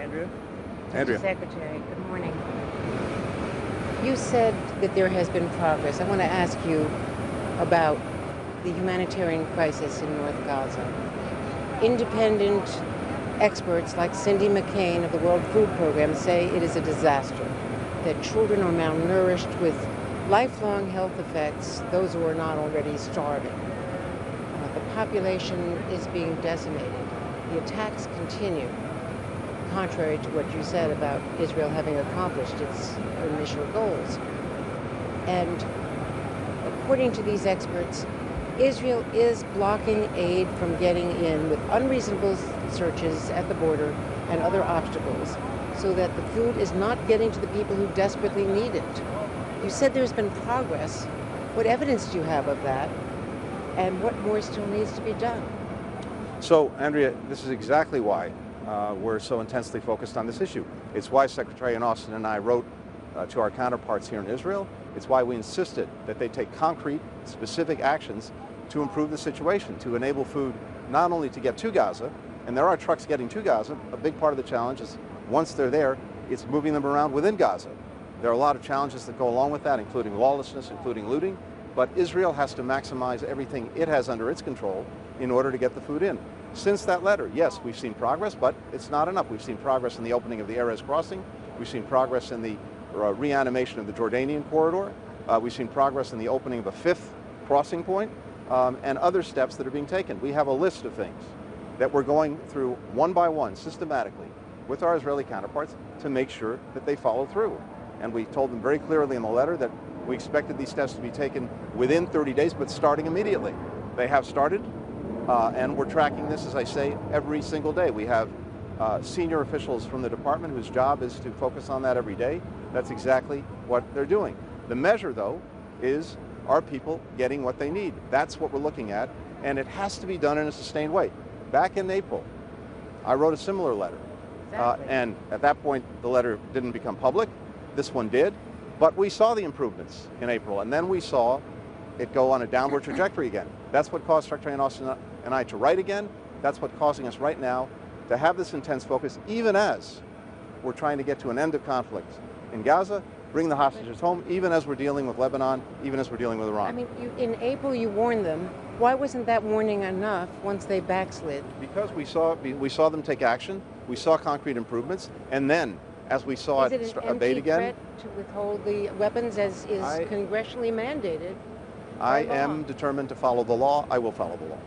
Andrea? Mr. Secretary, good morning. You said that there has been progress. I want to ask you about the humanitarian crisis in North Gaza. Independent experts like Cindy McCain of the World Food Program say it is a disaster, that children are malnourished with lifelong health effects, those who are not already starving. The population is being decimated. The attacks continue, contrary to what you said about Israel having accomplished its initial goals. And according to these experts, Israel is blocking aid from getting in with unreasonable searches at the border and other obstacles, so that the food is not getting to the people who desperately need it. You said there's been progress. What evidence do you have of that? And what more still needs to be done? So, Andrea, this is exactly why we're so intensely focused on this issue. It's why Secretary Austin and I wrote to our counterparts here in Israel. It's why we insisted that they take concrete, specific actions to improve the situation, to enable food not only to get to Gaza, and there are trucks getting to Gaza. A big part of the challenge is once they're there, it's moving them around within Gaza. There are a lot of challenges that go along with that, including lawlessness, including looting, but Israel has to maximize everything it has under its control in order to get the food in. Since that letter, yes, we've seen progress, but it's not enough. We've seen progress in the opening of the Erez crossing. We've seen progress in the reanimation of the Jordanian corridor. We've seen progress in the opening of a fifth crossing point and other steps that are being taken. We have a list of things that we're going through one by one, systematically, with our Israeli counterparts to make sure that they follow through. And we told them very clearly in the letter that we expected these steps to be taken within 30 days, but starting immediately. They have started, and we're tracking this, as I say, every single day. We have senior officials from the department whose job is to focus on that every day. That's exactly what they're doing. The measure, though, is are people getting what they need? That's what we're looking at, and it has to be done in a sustained way. Back in April, I wrote a similar letter, and at that point, the letter didn't become public. This one did, but we saw the improvements in April, and then we saw it go on a downward trajectory again. That's what caused Secretary Austin and I to write again. That's what's causing us right now to have this intense focus, even as we're trying to get to an end of conflict in Gaza, bring the hostages home, even as we're dealing with Lebanon, even as we're dealing with Iran. I mean, in April you warned them. Why wasn't that warning enough once they backslid? Because we saw them take action, we saw concrete improvements, and then as we saw it abate again. Is it an empty threat to withhold the weapons as is congressionally mandated? I am determined to follow the law. I will follow the law.